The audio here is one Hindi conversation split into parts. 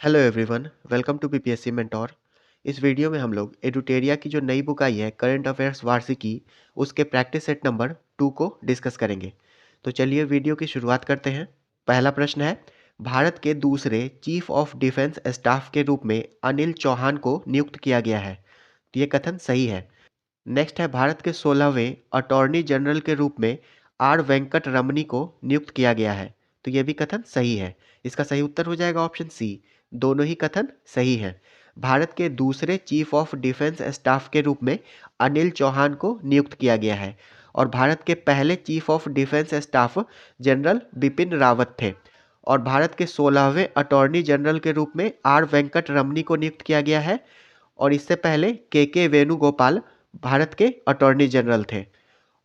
Hello everyone, welcome to BPSC mentor. इस वीडियो में हम लोग एडुटेरिया की जो नई बुक आई है करंट अफेयर्स वार्षिकी, उसके प्रैक्टिस सेट नंबर 2 को डिस्कस करेंगे। तो चलिए वीडियो की शुरुआत करते हैं। पहला प्रश्न है, भारत के दूसरे चीफ ऑफ डिफेंस स्टाफ के रूप में अनिल चौहान को नियुक्त किया गया है। तो ये कथन सही है। नेक्स्ट है, भारत के 16वें अटॉर्नी जनरल के रूप में आर वेंकट रमनी को नियुक्त किया गया है। तो ये भी कथन सही है। इसका सही उत्तर हो जाएगा ऑप्शन सी। दोनों ही कथन सही हैं। भारत के दूसरे चीफ ऑफ डिफेंस स्टाफ के रूप में अनिल चौहान को नियुक्त किया गया है और भारत के पहले chief of defence staff general Bipin Rawat थे। और भारत के 16वें अटॉर्नी जनरल के रूप में आर वेंकट रमनी को नियुक्त किया गया है और इससे पहले के वेणुगोपाल भारत के अटॉर्नी जनरल थे।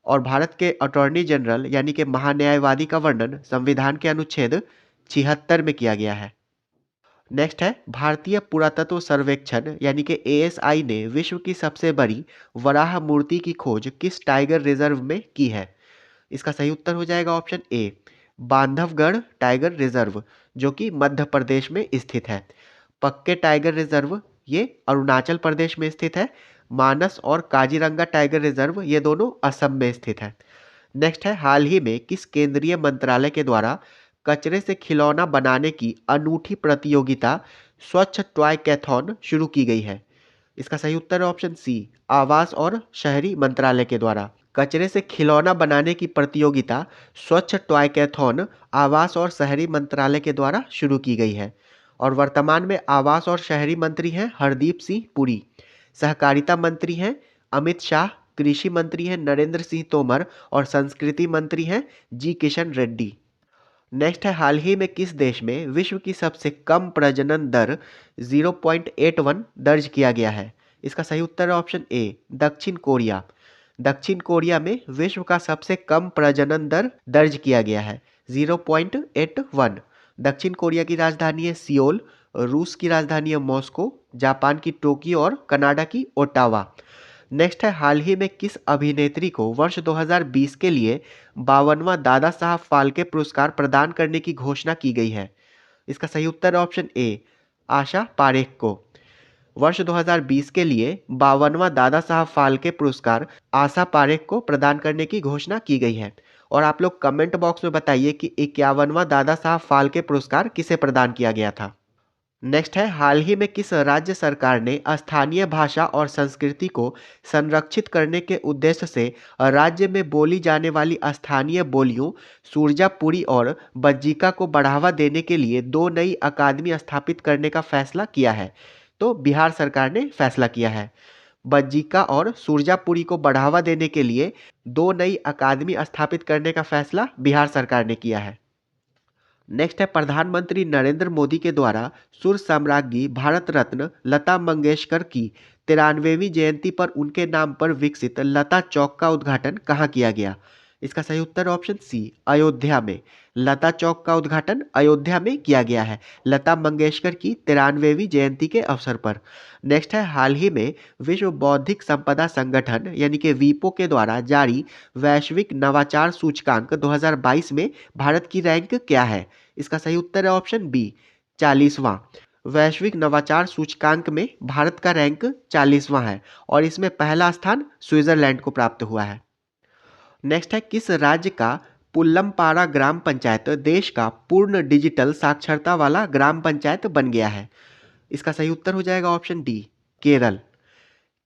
और भारत के अटॉर्नी जनरल यानी कि महान्यायवादी का वर्णन संविधान के अनुच्छेद 76 में किया गया है। नेक्स्ट है, भारतीय पुरातत्व सर्वेक्षण यानी कि एएसआई ने विश्व की सबसे बड़ी वराह मूर्ति की खोज किस टाइगर रिजर्व में की है। इसका सही उत्तर हो जाएगा option A, Bandhavgarh tiger reserve, जो कि मध्य प्रदेश में स्थित है। पक्के टाइगर रिजर्व ये अरुणाचल प्रदेश में स्थित है। मानस और काजीरंगा टाइगर रिजर्व ये दोनों असम में स्थित है। नेक्स्ट है, हाल ही में किस केंद्रीय मंत्रालय के द्वारा कचरे से खिलौना बनाने की अनूठी प्रतियोगिता स्वच्छ टॉय कैथॉन शुरू की गई है। इसका सही उत्तर है ऑप्शन सी, आवास और शहरी मंत्रालय के द्वारा कचरे से खिलौना बनाने की प्रतियोगिता स्वच्छ टॉय कैथॉन आवास और शहरी मंत्रालय के द्वारा शुरू की गई है। और वर्तमान में आवास और शहरी मंत्री हैं हरदीप सिंह पुरी, सहकारिता मंत्री हैं अमित शाह, कृषि मंत्री हैं नरेंद्र सिंह तोमर और संस्कृति मंत्री हैं जी किशन रेड्डी। नेक्स्ट है, हाल ही में किस देश में विश्व की सबसे कम प्रजनन दर 0.81 दर्ज किया गया है। इसका सही उत्तर है ऑप्शन ए, दक्षिण कोरिया। दक्षिण कोरिया में विश्व का सबसे कम प्रजनन दर दर्ज किया गया है 0.81। दक्षिण कोरिया की राजधानी है सियोल, रूस की राजधानी है मॉस्को, जापान की टोक्यो और कनाडा की ओटावा। नेक्स्ट है, हाल ही में किस अभिनेत्री को वर्ष 2020 के लिए 52वां दादा साहब फाल्के पुरस्कार प्रदान करने की घोषणा की गई है। इसका सही उत्तर है ऑप्शन ए, आशा पारेख को। वर्ष 2020 के लिए 52वां दादा साहब फाल्के पुरस्कार आशा पारेख को प्रदान करने की घोषणा की गई है। और आप लोग कमेंट बॉक्स में बताइए कि 51वां दादा साहब फाल्के पुरस्कार किसे प्रदान किया गया था। नेक्स्ट है, हाल ही में किस राज्य सरकार ने स्थानीय भाषा और संस्कृति को संरक्षित करने के उद्देश्य से राज्य में बोली जाने वाली स्थानीय बोलियों सुरजापुरी और बज्जिका को बढ़ावा देने के लिए 2 नई अकादमी स्थापित करने का फैसला किया है। तो बिहार सरकार ने फैसला किया है। बज्जिका और सुरजापुरी को बढ़ावा देने के लिए 2 नई अकादमी स्थापित करने का फैसला बिहार सरकार ने किया है। नेक्स्ट है, प्रधानमंत्री नरेंद्र मोदी के द्वारा सुर साम्राज्ञी भारत रत्न लता मंगेशकर की 93वीं जयंती पर उनके नाम पर विकसित लता चौक का उद्घाटन कहाँ किया गया। इसका सही उत्तर ऑप्शन सी, अयोध्या में। लता चौक का उद्घाटन अयोध्या में किया गया है लता मंगेशकर की 93वीं जयंती के अवसर पर। नेक्स्ट है, हाल ही में विश्व बौद्धिक संपदा संगठन यानी कि वीपो के द्वारा जारी वैश्विक नवाचार सूचकांक 2022 में भारत की रैंक क्या है। इसका सही उत्तर है ऑप्शन बी, 40वां। वैश्विक नवाचार सूचकांक में भारत का रैंक 40वां है और इसमें पहला स्थान स्विट्जरलैंड को प्राप्त हुआ है। नेक्स्ट है, किस राज्य का पुल्लमपारा ग्राम पंचायत देश का पूर्ण डिजिटल साक्षरता वाला ग्राम पंचायत बन गया है। इसका सही उत्तर हो जाएगा ऑप्शन डी, केरल।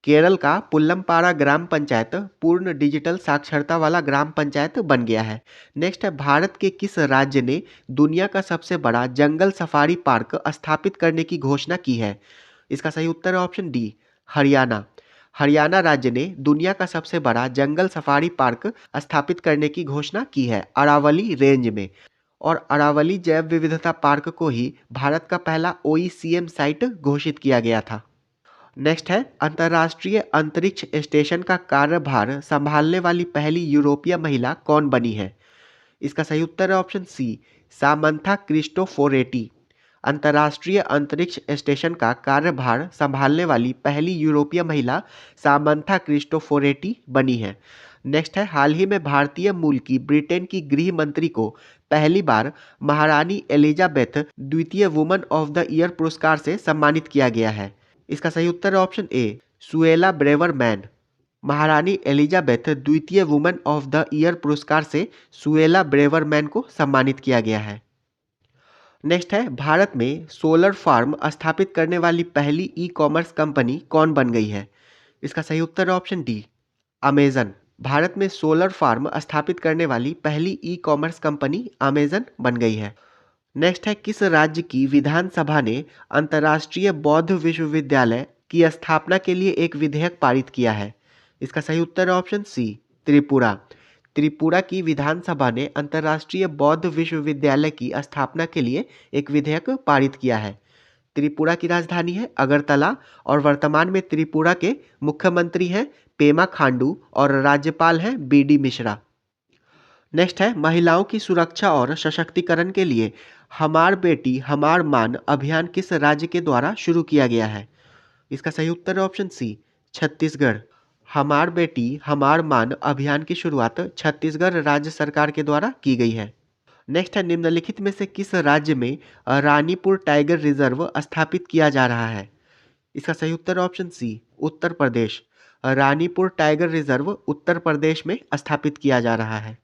केरल का पुल्लमपारा ग्राम पंचायत पूर्ण डिजिटल साक्षरता वाला ग्राम पंचायत बन गया है। नेक्स्ट है, भारत के किस राज्य ने दुनिया का सबसे बड़ा जंगल सफारी पार्क स्थापित करने की घोषणा की है। इसका सही उत्तर है ऑप्शन डी, हरियाणा। हरियाणा राज्य ने दुनिया का सबसे बड़ा जंगल सफारी पार्क स्थापित करने की घोषणा की है अरावली रेंज में। और अरावली जैव विविधता पार्क को ही भारत का पहला ओईसीएम साइट घोषित किया गया था। नेक्स्ट है, अंतर्राष्ट्रीय अंतरिक्ष स्टेशन का कार्यभार संभालने वाली पहली यूरोपीय महिला कौन बनी है। इसका सही उत्तर है ऑप्शन सी, सामंथा क्रिस्टोफोरेटी। अंतर्राष्ट्रीय अंतरिक्ष स्टेशन का कार्यभार संभालने वाली पहली यूरोपीय महिला सामंथा क्रिस्टोफोरेटी बनी है। नेक्स्ट है, हाल ही में भारतीय मूल की ब्रिटेन की गृह मंत्री को पहली बार महारानी एलिजाबेथ द्वितीय वुमन ऑफ द ईयर पुरस्कार से सम्मानित किया गया है। इसका सही उत्तर है option A, Suella Braverman. महारानी एलिजाबेथ द्वितीय वुमन ऑफ द ईयर पुरस्कार से सुएला ब्रेवर मैन को सम्मानित किया गया है। नेक्स्ट है, भारत में सोलर फार्म स्थापित करने वाली पहली ई कॉमर्स कंपनी कौन बन गई है? इसका सही उत्तर है ऑप्शन डी, अमेजन। भारत में सोलर फार्म स्थापित करने वाली पहली ई कॉमर्स कंपनी अमेजन बन गई है। नेक्स्ट है, किस राज्य की विधानसभा ने अंतर्राष्ट्रीय बौद्ध विश्वविद्यालय की स्थापना के लिए एक विधेयक पारित किया है? इसका सही उत्तर है ऑप्शन सी, त्रिपुरा। त्रिपुरा की विधानसभा ने अंतर्राष्ट्रीय बौद्ध विश्वविद्यालय की स्थापना के लिए एक विधेयक पारित किया है। त्रिपुरा की राजधानी है अगरतला और वर्तमान में त्रिपुरा के मुख्यमंत्री हैं पेमा खांडू और राज्यपाल हैं बीडी मिश्रा। नेक्स्ट है, महिलाओं की सुरक्षा और सशक्तिकरण के लिए हमार बेटी हमार मान अभियान किस राज्य के द्वारा शुरू किया गया है? इसका सही उत्तर है ऑप्शन सी, छत्तीसगढ़। हमार बेटी हमार मान अभियान की शुरुआत छत्तीसगढ़ राज्य सरकार के द्वारा की गई है। नेक्स्ट है, निम्नलिखित में से किस राज्य में रानीपुर टाइगर रिजर्व स्थापित किया जा रहा है? इसका सही उत्तर option C, Uttar Pradesh. Ranipur tiger reserve Uttar Pradesh में स्थापित किया जा रहा है।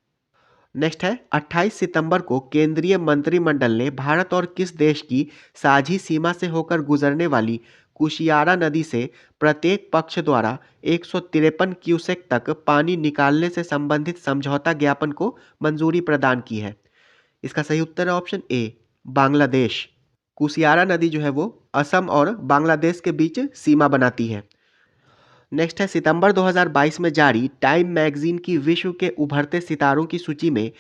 नेक्स्ट है, 28 सितंबर को केंद्रीय मंत्रिमंडल ने भारत और किस देश की साझी सीमा से होकर गुजरने वाली कुशियारा नदी से प्रत्येक पक्ष द्वारा 153 क्यूसेक तक पानी निकालने से संबंधित समझौता ज्ञापन को मंजूरी प्रदान की है? इसका सही उत्तर है ऑप्शन ए, बांग्लादेश। कुशियारा नदी जो है वो असम और बांग्लादेश के बीच सीमा बनाती है। नेक्स्ट है, सितंबर 2022 में जारी टाइम मैगजीन की विश्व के उभरते सितारों की सूची में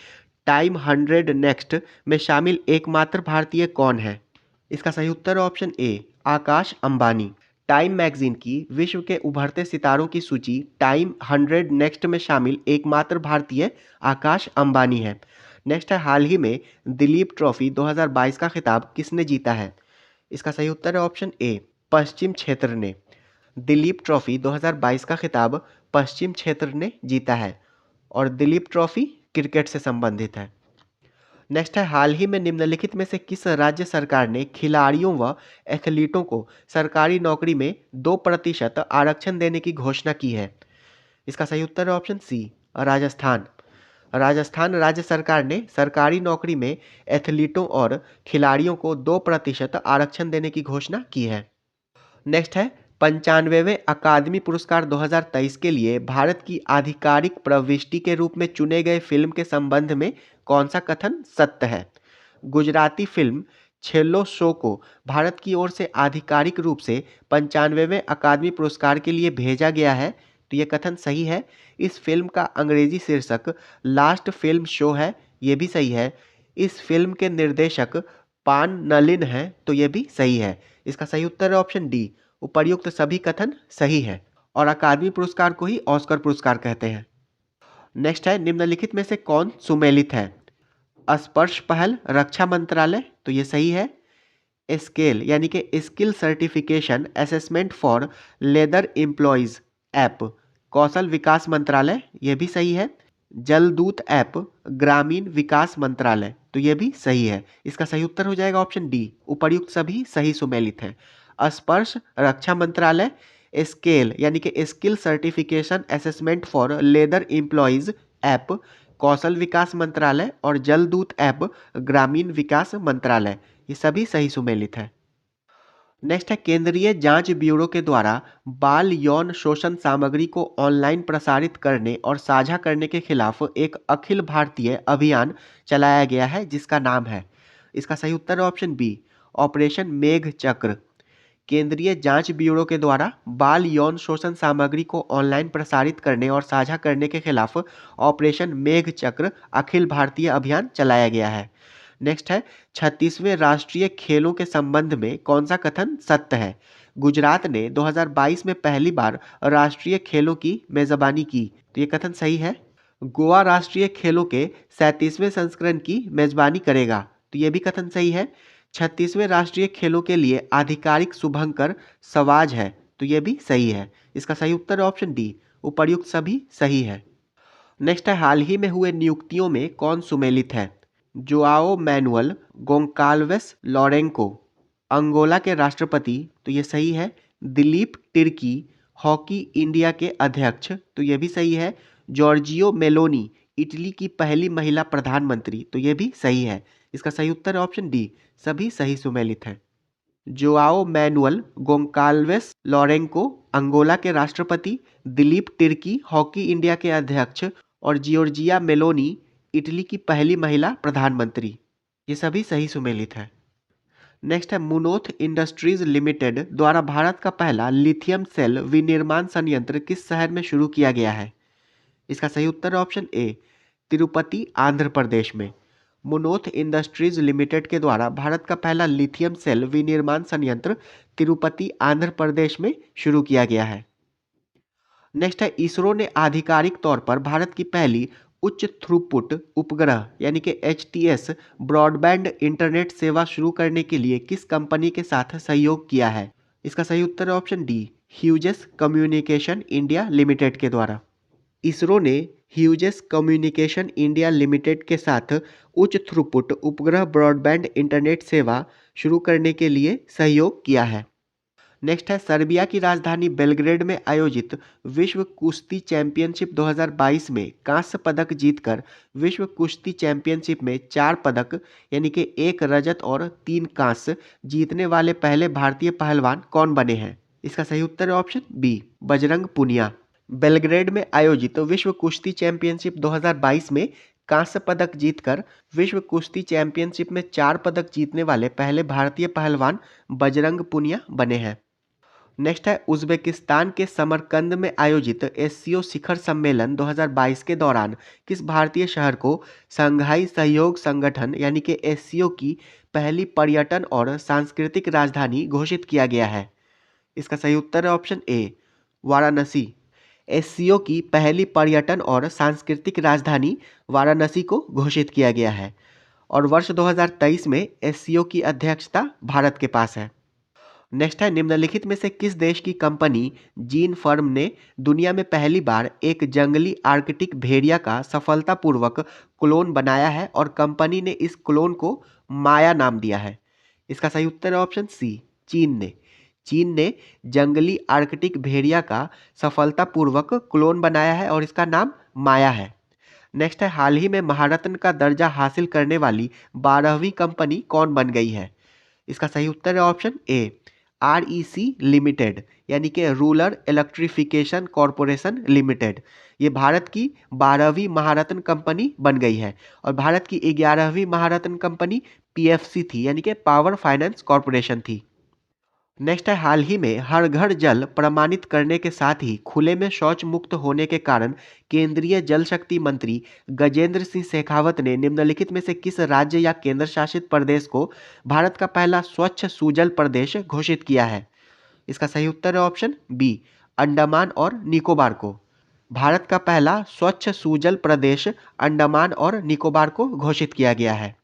टाइम 100 नेक्स्ट में शामिल एकमात्र भारतीय कौन है? इसका सही उत्तर है ऑप्शन ए, आकाश अंबानी। टाइम मैगजीन की विश्व के उभरते सितारों की सूची टाइम 100 नेक्स्ट में शामिल एकमात्र भारतीय आकाश अंबानी है। नेक्स्ट है, हाल ही में दिलीप ट्रॉफी 2022 का खिताब किसने जीता है? इसका सही उत्तर है ऑप्शन ए, पश्चिम क्षेत्र ने। दिलीप ट्रॉफी 2022 का खिताब पश्चिम क्षेत्र ने जीता है और दिलीप ट्रॉफी क्रिकेट से संबंधित है। नेक्स्ट है, हाल ही में निम्नलिखित में से किस राज्य सरकार ने खिलाड़ियों व एथलीटों को सरकारी नौकरी में 2% आरक्षण देने की घोषणा की है? इसका सही उत्तर है ऑप्शन सी, राजस्थान। राजस्थान राज्य सरकार ने सरकारी नौकरी में एथलीटों और खिलाड़ियों को 2% आरक्षण देने की घोषणा की है। नेक्स्ट है, 95वें अकादमी पुरस्कार 2023 के लिए भारत की आधिकारिक प्रविष्टि के रूप में चुने गए फिल्म के संबंध में कौन सा कथन सत्य है? गुजराती फिल्म छेल्लो शो को भारत की ओर से आधिकारिक रूप से 95वें अकादमी पुरस्कार के लिए भेजा गया है, तो ये कथन सही है। इस फिल्म का अंग्रेजी शीर्षक लास्ट फिल्म शो है, ये भी सही है। इस फिल्म के निर्देशक पान नलिन हैं, तो ये भी सही है। इसका सही उत्तर है ऑप्शन डी, उपर्युक्त सभी कथन सही है और अकादमी पुरस्कार को ही ऑस्कर पुरस्कार कहते हैं। नेक्स्ट है, निम्नलिखित में से कौन सुमेलित है? स्पर्श पहल रक्षा मंत्रालय, तो ये सही है। स्केल यानी कि skill certification assessment for leather employees app कौशल विकास मंत्रालय, ये भी सही है। जलदूत ऐप ग्रामीण विकास मंत्रालय, तो ये भी सही है। इसका सही उत्तर हो जाएगा ऑप्शन डी, उपर्युक्त सभी सही सुमेलित है। स्पर्श रक्षा मंत्रालय, स्केल यानी कि skill certification assessment for leather employees app कौशल विकास मंत्रालय और जलदूत ऐप ग्रामीण विकास मंत्रालय, ये सभी सही सुमेलित है। नेक्स्ट है, केंद्रीय जांच ब्यूरो के द्वारा बाल यौन शोषण सामग्री को ऑनलाइन प्रसारित करने और साझा करने के खिलाफ एक अखिल भारतीय अभियान चलाया गया है जिसका नाम है? इसका सही उत्तर है ऑप्शन बी, ऑपरेशन मेघ चक्र। केंद्रीय जांच ब्यूरो के द्वारा बाल यौन शोषण सामग्री को ऑनलाइन प्रसारित करने और साझा करने के खिलाफ ऑपरेशन मेघ चक्र अखिल भारतीय अभियान चलाया गया है। नेक्स्ट है, 36वें राष्ट्रीय खेलों के संबंध में कौन सा कथन सत्य है? गुजरात ने 2022 में पहली बार राष्ट्रीय खेलों की मेजबानी की, तो ये कथन सही है। गोवा राष्ट्रीय खेलों के 37वें संस्करण की मेजबानी करेगा, तो ये भी कथन सही है। 36वें राष्ट्रीय खेलों के लिए आधिकारिक शुभंकर सवाज है, तो ये भी सही है। इसका सही उत्तर ऑप्शन डी, उपर्युक्त सभी सही है। नेक्स्ट है, हाल ही में हुए नियुक्तियों में कौन सुमेलित है? Joao Manuel Goncalves Lourenco, Angola के राष्ट्रपति, तो ये सही है। दिलीप टिर्की, हॉकी इंडिया के अध्यक्ष, तो ये भी सही है। जॉर्जियो मेलोनी, इटली की पहली महिला प्रधानमंत्री, तो ये भी सही है। इसका सही उत्तर है ऑप्शन डी, सभी सही सुमेलित हैं। Joao Manuel Goncalves Lourenco, Angola के राष्ट्रपति, दिलीप टिर्की, हॉकी इंडिया के अध्यक्ष, और जियोर्जिया मेलोनी, इटली की पहली महिला प्रधानमंत्री, ये सभी सही सुमेलित हैं। नेक्स्ट है, मुनोथ इंडस्ट्रीज लिमिटेड द्वारा भारत का पहला लिथियम सेल विनिर्माण संयंत्र किस शहर में शुरू किया गया है? इसका सही उत्तर है ऑप्शन ए, तिरुपति, आंध्र प्रदेश में। मुनोथ इंडस्ट्रीज लिमिटेड के द्वारा भारत का पहला लिथियम सेल विनिर्माण संयंत्र तिरुपति, आंध्र प्रदेश में शुरू किया गया है। नेक्स्ट है, इसरो ने आधिकारिक तौर पर भारत की पहली उच्च थ्रूपुट उपग्रह यानी कि HTS ब्रॉडबैंड इंटरनेट सेवा शुरू करने के लिए किस कंपनी के साथ सहयोग किया है? इसका सही उत्तर है option D, Hughes communication India limited के द्वारा। इसरो ने ह्यूजेस कम्युनिकेशन इंडिया लिमिटेड के साथ उच्च थ्रूपुट उपग्रह ब्रॉडबैंड इंटरनेट सेवा शुरू करने के लिए सहयोग किया है। नेक्स्ट है, सर्बिया की राजधानी बेलग्रेड में आयोजित विश्व कुश्ती चैंपियनशिप 2022 में कांस्य पदक जीतकर विश्व कुश्ती चैंपियनशिप में 4 पदक यानी कि 1 रजत और 3 कांस्य जीतने वाले पहले भारतीय पहलवान कौन बने हैं? इसका सही उत्तर है option B, Bajrang Punia. Belgrade में आयोजित विश्व कुश्ती चैंपियनशिप 2022 में कांस्य पदक जीतकर विश्व कुश्ती चैंपियनशिप में 4 पदक जीतने वाले पहले भारतीय पहलवान बजरंग पुनिया बने हैं। नेक्स्ट है, उज्बेकिस्तान के समरकंद में आयोजित एससीओ शिखर सम्मेलन 2022 के दौरान किस भारतीय शहर को शंघाई सहयोग संगठन यानी कि एससीओ की पहली पर्यटन और सांस्कृतिक राजधानी घोषित किया गया है? इसका सही उत्तर है ऑप्शन ए, वाराणसी। एससीओ की पहली पर्यटन और सांस्कृतिक राजधानी वाराणसी को घोषित किया गया है और वर्ष 2023 में एससीओ की अध्यक्षता भारत के पास है। नेक्स्ट है, निम्नलिखित में से किस देश की कंपनी जीन फर्म ने दुनिया में पहली बार एक जंगली आर्कटिक भेड़िया का सफलतापूर्वक क्लोन बनाया है और कंपनी ने इस क्लोन को माया नाम दिया है? इसका सही उत्तर है ऑप्शन सी, चीन ने। चीन ने जंगली आर्कटिक भेड़िया का सफलतापूर्वक क्लोन बनाया है और इसका नाम माया है। नेक्स्ट है, हाल ही में महारत्न का दर्जा हासिल करने वाली 12वीं कंपनी कौन बन गई है? इसका सही उत्तर है ऑप्शन ए, REC लिमिटेड यानी कि रूरल इलेक्ट्रिफिकेशन कॉरपोरेशन लिमिटेड। ये भारत की 12वीं महारत्न कंपनी बन गई है और भारत की 11वीं महारत्न कंपनी PFC थी यानी कि पावर फाइनेंस कॉरपोरेशन थी। नेक्स्ट है, हाल ही में हर घर जल प्रमाणित करने के साथ ही खुले में शौच मुक्त होने के कारण केंद्रीय जल शक्ति मंत्री गजेंद्र सिंह शेखावत ने निम्नलिखित में से किस राज्य या केंद्र शासित प्रदेश को भारत का पहला स्वच्छ सुजल प्रदेश घोषित किया है? इसका सही उत्तर है ऑप्शन बी, अंडमान और निकोबार को। भारत का पहला स्वच्छ सुजल प्रदेश अंडमान और निकोबार को घोषित किया गया है।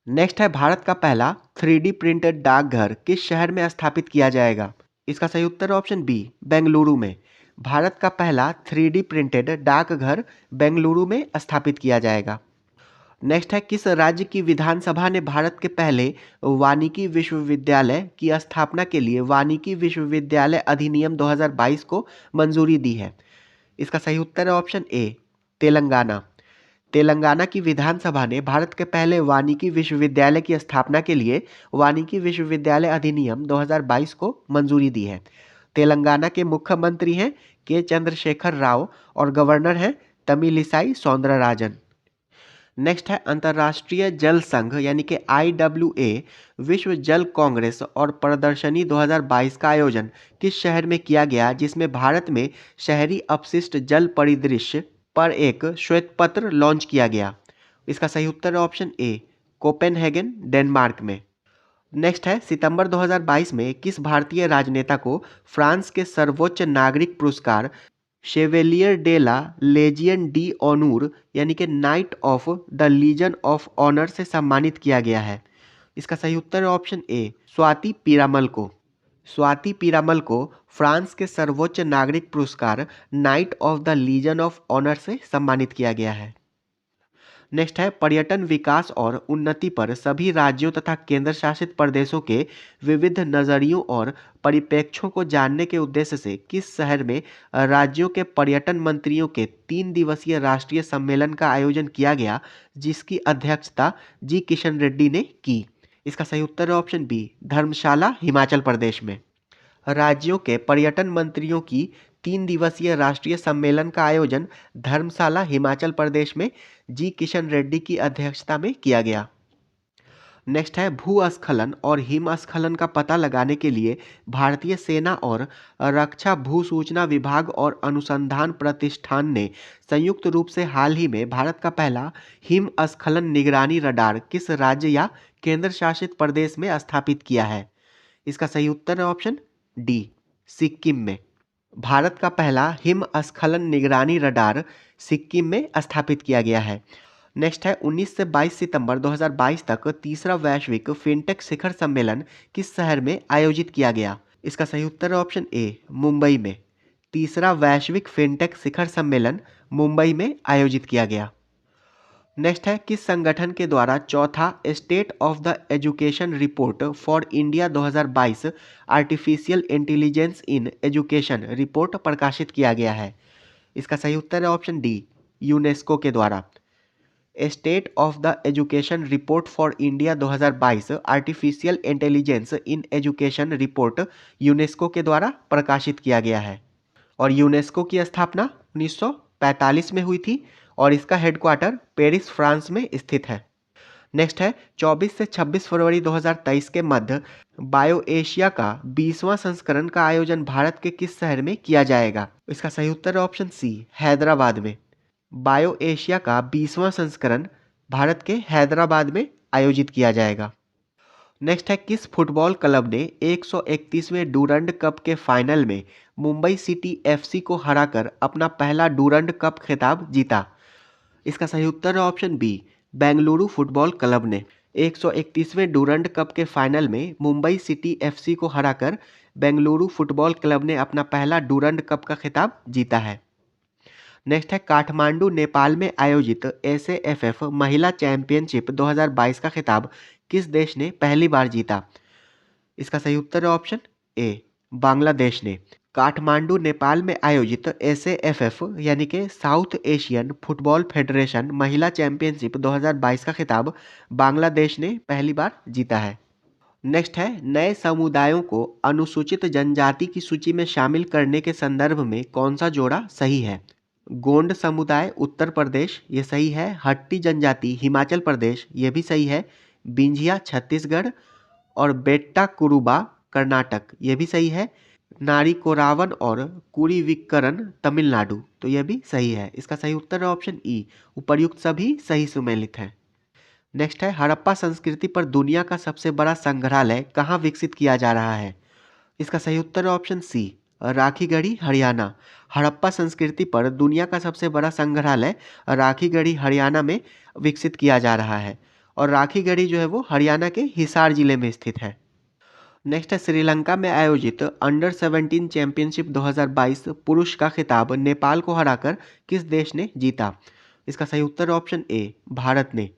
नेक्स्ट है, भारत का पहला 3D प्रिंटेड डाकघर किस शहर में स्थापित किया जाएगा? इसका सही उत्तर ऑप्शन बी, बेंगलुरु में। भारत का पहला 3D प्रिंटेड डाकघर बेंगलुरु में स्थापित किया जाएगा। नेक्स्ट है, किस राज्य की विधानसभा ने भारत के पहले वानिकी विश्वविद्यालय की स्थापना के लिए वानिकी विश्वविद्यालय अधिनियम 2022 को मंजूरी दी है? इसका सही उत्तर है ऑप्शन ए, तेलंगाना। तेलंगाना की विधानसभा ने भारत के पहले वानिकी विश्वविद्यालय की स्थापना के लिए वानिकी विश्वविद्यालय अधिनियम 2022 को मंजूरी दी है। तेलंगाना के मुख्यमंत्री हैं के चंद्रशेखर राव और गवर्नर हैं तमिलिसाई सौंदरराजन। नेक्स्ट है, अंतर्राष्ट्रीय जल संघ यानी कि IWA विश्व जल कांग्रेस और प्रदर्शनी 2022 का आयोजन किस शहर में किया गया जिसमें भारत में शहरी अपशिष्ट जल परिदृश्य पर एक श्वेत पत्र लॉन्च किया गया? इसका सही उत्तर है ऑप्शन ए, कोपेनहेगन, डेनमार्क में। नेक्स्ट है, सितंबर 2022 में किस भारतीय राजनेता को फ्रांस के सर्वोच्च नागरिक पुरस्कार chevalier de la legion d' honneur यानी कि knight of the legion of honour से सम्मानित किया गया है? इसका सही उत्तर है ऑप्शन ए, स्वाति पीरामल को। स्वाति पीरामल को फ्रांस के सर्वोच्च नागरिक पुरस्कार Knight of the legion of honour से सम्मानित किया गया है। नेक्स्ट है पर्यटन विकास और उन्नति पर सभी राज्यों तथा केंद्र शासित प्रदेशों के विविध नजरियों और परिप्रेक्ष्यों को जानने के उद्देश्य से किस शहर में राज्यों के पर्यटन मंत्रियों के 3 दिवसीय राष्ट्रीय सम्मेलन का आयोजन किया गया, जिसकी अध्यक्षता जी किशन रेड्डी ने की। इसका सही उत्तर है ऑप्शन बी, धर्मशाला, हिमाचल प्रदेश में। राज्यों के पर्यटन मंत्रियों की 3 दिवसीय राष्ट्रीय सम्मेलन का आयोजन धर्मशाला, हिमाचल प्रदेश में जी किशन रेड्डी की अध्यक्षता में किया गया। नेक्स्ट है भूस्खलन और हिमस्खलन का पता लगाने के लिए भारतीय सेना और रक्षा भू सूचना विभाग और अनुसंधान प्रतिष्ठान ने संयुक्त रूप से हाल ही में भारत का पहला हिमस्खलन निगरानी रडार किस राज्य या केंद्र शासित प्रदेश में स्थापित किया है? इसका सही उत्तर है ऑप्शन डी, सिक्किम में। भारत का पहला हिमस्खलन निगरानी रडार सिक्किम में स्थापित किया गया है। नेक्स्ट है 19 से 22 सितंबर 2022 तक तीसरा वैश्विक फिनटेक शिखर सम्मेलन किस शहर में आयोजित किया गया? इसका सही उत्तर है ऑप्शन ए, मुंबई में। तीसरा वैश्विक फिनटेक शिखर सम्मेलन मुंबई में आयोजित किया गया। नेक्स्ट है किस संगठन के द्वारा चौथा state of the education report for India 2022 artificial intelligence in education report प्रकाशित किया गया है? इसका सही उत्तर है ऑप्शन डी, यूनेस्को के द्वारा। State of the education report for India 2022 artificial intelligence in education report UNESCO के द्वारा प्रकाशित किया गया है और यूनेस्को की स्थापना 1945 में हुई थी और इसका हेडक्वार्टर पेरिस, फ्रांस में स्थित है। नेक्स्ट है 24 से 26 फरवरी 2023 के मध्य बायो एशिया का 20वां संस्करण का आयोजन भारत के किस शहर में किया जाएगा? इसका सही उत्तर है ऑप्शन सी, हैदराबाद में। बायो एशिया का 20वां संस्करण भारत के हैदराबाद में आयोजित किया जाएगा। नेक्स्ट है किस फुटबॉल क्लब ने 131वें डूरंड कप के फाइनल में मुंबई सिटी एफसी को हराकर अपना पहला डूरंड कप खिताब जीता? इसका सही उत्तर है option B, Bengaluru football club ने 131वें डूरंड कप के फाइनल में मुंबई सिटी एफसी को हराकर बेंगलुरु फुटबॉल क्लब ने अपना पहला डूरंड कप का खिताब जीता है। नेक्स्ट है काठमांडू, नेपाल में आयोजित एसएएफएफ महिला चैंपियनशिप 2022 का खिताब किस देश ने पहली बार जीता? इसका सही उत्तर है ऑप्शन ए, बांग्लादेश ने। काठमांडू, नेपाल में आयोजित एसएएफएफ यानी कि साउथ एशियन फुटबॉल फेडरेशन महिला चैंपियनशिप 2022 का खिताब बांग्लादेश ने पहली बार जीता है। नेक्स्ट है नए समुदायों को अनुसूचित जनजाति की सूची में शामिल करने के संदर्भ में कौन सा जोड़ा सही है? गोंड समुदाय उत्तर प्रदेश, ये सही है। हट्टी जनजाति हिमाचल प्रदेश, ये भी सही है। बिंझिया छत्तीसगढ़ और बेट्टा कुरुबा कर्नाटक, ये भी सही है। नारी कोरावन और कुरीविक्करन तमिलनाडु, तो यह भी सही है। इसका सही उत्तर है ऑप्शन ई, उपर्युक्त सभी सही सुमेलित हैं। नेक्स्ट है हड़प्पा संस्कृति पर दुनिया का सबसे बड़ा संग्रहालय कहाँ विकसित किया जा रहा है? इसका सही उत्तर है ऑप्शन सी, राखीगढ़ी, हरियाणा। हड़प्पा संस्कृति पर दुनिया का सबसे बड़ा संग्रहालय राखीगढ़ी, हरियाणा में विकसित किया जा रहा है और राखीगढ़ी जो है वो हरियाणा के हिसार जिले में स्थित है। नेक्स्ट है श्रीलंका में आयोजित अंडर 17 चैंपियनशिप 2022 पुरुष का खिताब नेपाल को हराकर किस देश ने जीता? इसका सही उत्तर ऑप्शन ए, भारत ने।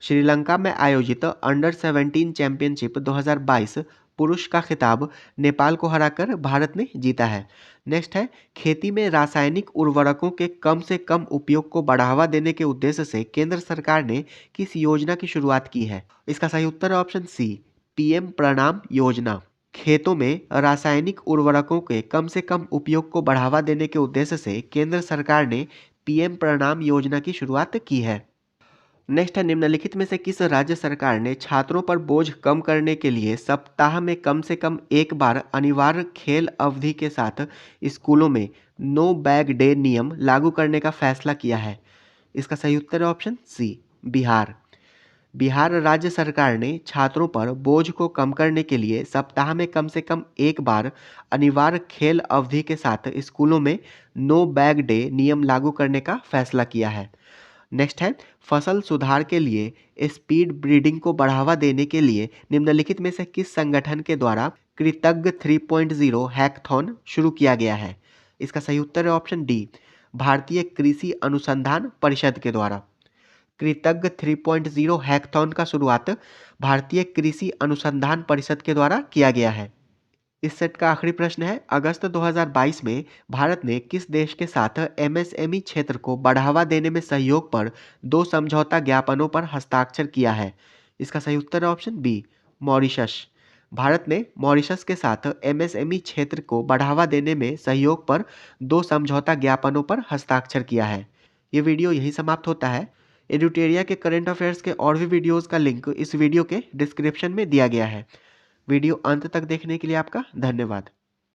श्रीलंका में आयोजित अंडर 17 चैंपियनशिप 2022 पुरुष का खिताब नेपाल को हराकर भारत ने जीता है। नेक्स्ट है खेती में रासायनिक उर्वरकों के कम से कम उपयोग को बढ़ावा देने के उद्देश्य से केंद्र सरकार ने किस योजना की शुरुआत की है? इसका सही उत्तर है ऑप्शन सी, पीएम प्रणाम योजना। खेतों में रासायनिक उर्वरकों के कम से कम उपयोग को बढ़ावा देने के उद्देश्य से केंद्र सरकार ने पीएम प्रणाम योजना की शुरुआत की है। नेक्स्ट है निम्नलिखित में से किस राज्य सरकार ने छात्रों पर बोझ कम करने के लिए सप्ताह में कम से कम एक बार अनिवार्य खेल अवधि के साथ स्कूलों में नो बैग डे नियम लागू करने का फैसला किया है? इसका सही उत्तर है ऑप्शन सी, बिहार। बिहार राज्य सरकार ने छात्रों पर बोझ को कम करने के लिए सप्ताह में कम से कम एक बार अनिवार्य खेल अवधि के साथ स्कूलों में नो बैग डे नियम लागू करने का फैसला किया है। नेक्स्ट है फसल सुधार के लिए स्पीड ब्रीडिंग को बढ़ावा देने के लिए निम्नलिखित में से किस संगठन के द्वारा कृतज्ञ 3.0 हैकथॉन शुरू किया गया है? इसका सही उत्तर है ऑप्शन डी, भारतीय कृषि अनुसंधान परिषद के द्वारा। कृतज्ञ 3.0 हैकथॉन का शुरुआत भारतीय कृषि अनुसंधान परिषद के द्वारा किया गया है। इस सेट का आखिरी प्रश्न है, अगस्त 2022 में भारत ने किस देश के साथ एमएसएमई क्षेत्र को बढ़ावा देने में सहयोग पर 2 समझौता ज्ञापनों पर हस्ताक्षर किया है? इसका सही उत्तर है ऑप्शन बी, मॉरिशस। भारत ने मॉरिशस के साथ एमएसएमई क्षेत्र को बढ़ावा देने में सहयोग पर 2 समझौता ज्ञापनों पर हस्ताक्षर किया है। ये वीडियो यहीं समाप्त होता है। एडुटेरिया के करंट अफेयर्स के और भी वीडियोज़ का लिंक इस वीडियो के डिस्क्रिप्शन में दिया गया है। वीडियो अंत तक देखने के लिए आपका धन्यवाद।